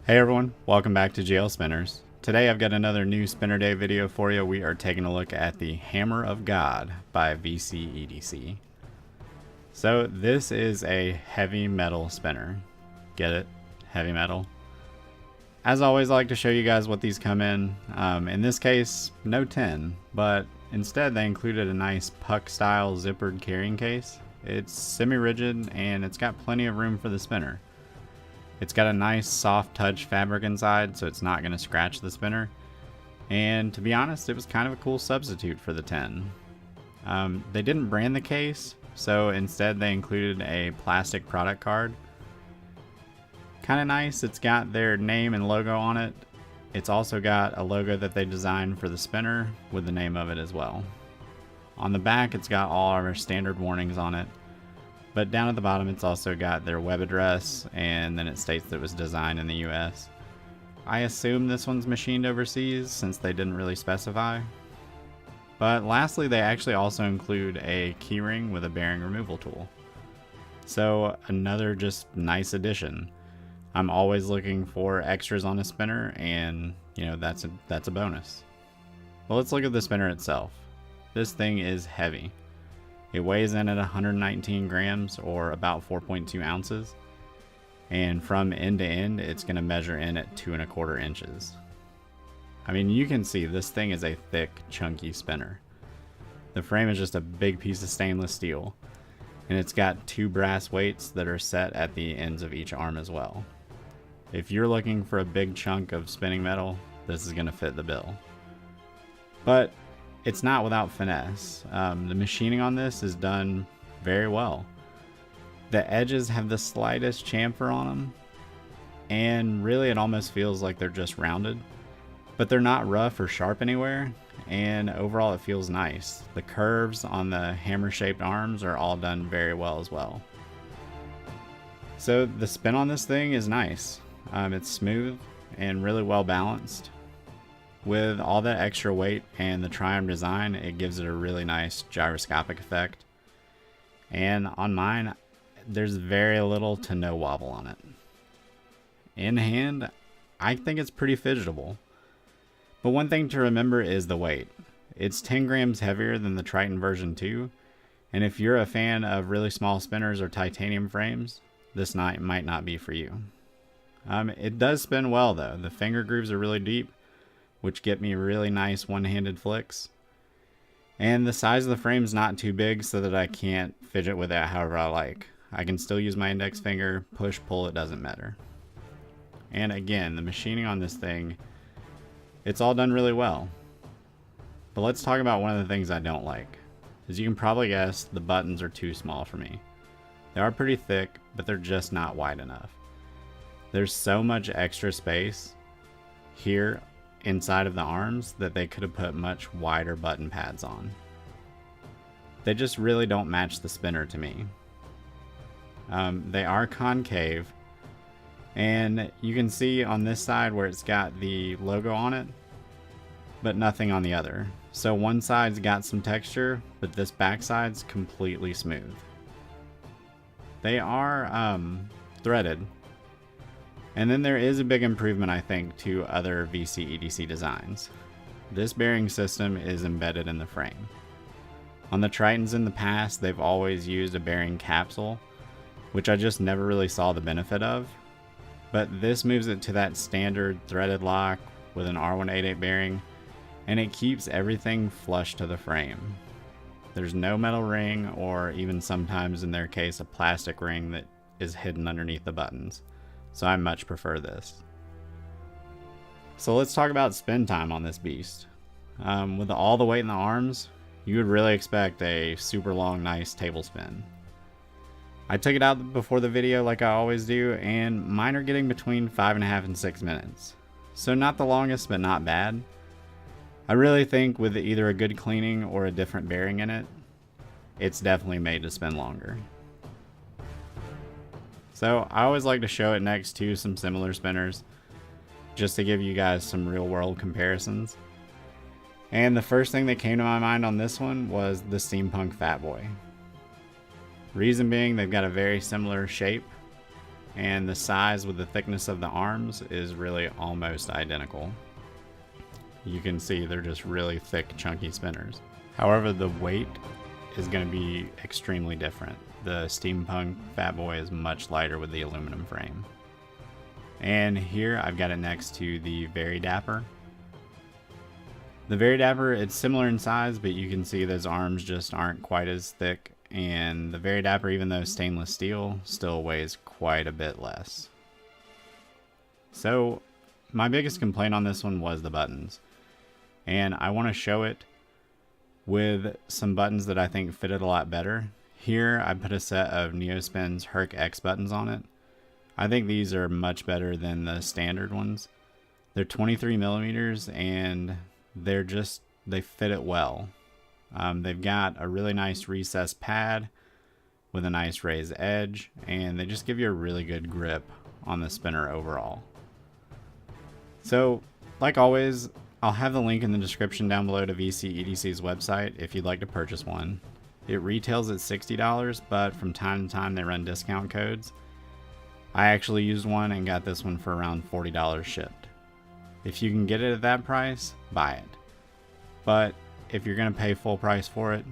Hey everyone, welcome back to GL Spinners. Today I've got another new Spinner Day video for you. We are taking a look at the Hammer of God by VC EDC. So this is a heavy metal spinner. Get it? Heavy metal. As always, I like to show you guys what these come in. In this case, no tin, but instead they included a nice puck style zippered carrying case. It's semi-rigid and it's got plenty of room for the spinner. It's got a nice soft touch fabric inside, so it's not going to scratch the spinner. And to be honest, it was kind of a cool substitute for the tin. They didn't brand the case, so instead they included a plastic product card. Kind of nice. It's got their name and logo on it. It's also got a logo that they designed for the spinner with the name of it as well. On the back, it's got all our standard warnings on it. But down at the bottom, it's also got their web address, and then it states that it was designed in the US. I assume this one's machined overseas since they didn't really specify. But lastly, they actually also include a keyring with a bearing removal tool. So another just nice addition. I'm always looking for extras on a spinner, and you know, that's a bonus. Well, let's look at the spinner itself. This thing is heavy. It weighs in at 119 grams or about 4.2 ounces. And from end to end, it's going to measure in at 2¼ inches. I mean, you can see this thing is a thick, chunky spinner. The frame is just a big piece of stainless steel. And it's got 2 brass weights that are set at the ends of each arm as well. If you're looking for a big chunk of spinning metal, this is going to fit the bill. But it's not without finesse. The machining on this is done very well. The edges have the slightest chamfer on them, and really it almost feels like they're just rounded, but they're not rough or sharp anywhere, and overall it feels nice. The curves on the hammer shaped arms are all done very well as well. So the spin on this thing is nice. It's smooth and really well balanced. With all that extra weight and the tri-arm design, it gives it a really nice gyroscopic effect. And on mine, there's very little to no wobble on it. In hand, I think it's pretty fidgetable. But one thing to remember is the weight. It's 10 grams heavier than the Triton version 2, and if you're a fan of really small spinners or titanium frames, this might not be for you. It does spin well though. The finger grooves are really deep, which get me really nice one-handed flicks. And the size of the frame's not too big so that I can't fidget with it however I like. I can still use my index finger, push, pull, it doesn't matter. And again, the machining on this thing, it's all done really well. But let's talk about one of the things I don't like. As you can probably guess, the buttons are too small for me. They are pretty thick, but they're just not wide enough. There's so much extra space here inside of the arms that they could have put much wider button pads on. They just really don't match the spinner to me. They are concave, and you can see on this side where it's got the logo on it, but nothing on the other. So one side's got some texture, but this back side's completely smooth. They are threaded. And then there is a big improvement, I think, to other VC EDC designs. This bearing system is embedded in the frame. On the Tritons in the past, they've always used a bearing capsule, which I just never really saw the benefit of. But this moves it to that standard threaded lock with an R188 bearing, and it keeps everything flush to the frame. There's no metal ring, or even sometimes in their case a plastic ring that is hidden underneath the buttons. So I much prefer this. So let's talk about spin time on this beast. With all the weight in the arms, you would really expect a super long, nice table spin. I took it out before the video like I always do, and mine are getting between 5.5 and 6 minutes. So not the longest, but not bad. I really think with either a good cleaning or a different bearing in it, it's definitely made to spin longer. So I always like to show it next to some similar spinners, just to give you guys some real world comparisons. And the first thing that came to my mind on this one was the Steampunk Fat Boy. Reason being, they've got a very similar shape, and the size with the thickness of the arms is really almost identical. You can see they're just really thick, chunky spinners. However, the weight is going to be extremely different. The Steampunk Fat Boy is much lighter with the aluminum frame. And here I've got it next to the Very Dapper. The Very Dapper, it's similar in size, but you can see those arms just aren't quite as thick. And the Very Dapper, even though stainless steel, still weighs quite a bit less. So my biggest complaint on this one was the buttons. And I want to show it with some buttons that I think fitted a lot better. Here I put a set of Neospin's Herc X buttons on it. I think these are much better than the standard ones. They're 23 millimeters and they fit it well. They've got a really nice recessed pad with a nice raised edge, and they just give you a really good grip on the spinner overall. So, like always, I'll have the link in the description down below to VC EDC's website if you'd like to purchase one. It retails at $60, but from time to time they run discount codes. I actually used one and got this one for around $40 shipped. If you can get it at that price, buy it. But if you're going to pay full price for it,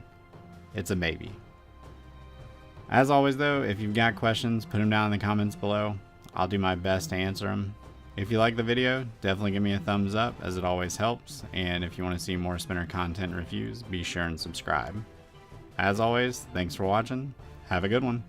it's a maybe. As always though, if you've got questions, put them down in the comments below. I'll do my best to answer them. If you like the video, definitely give me a thumbs up, as it always helps. And if you want to see more spinner content reviews, be sure and subscribe. As always, thanks for watching. Have a good one.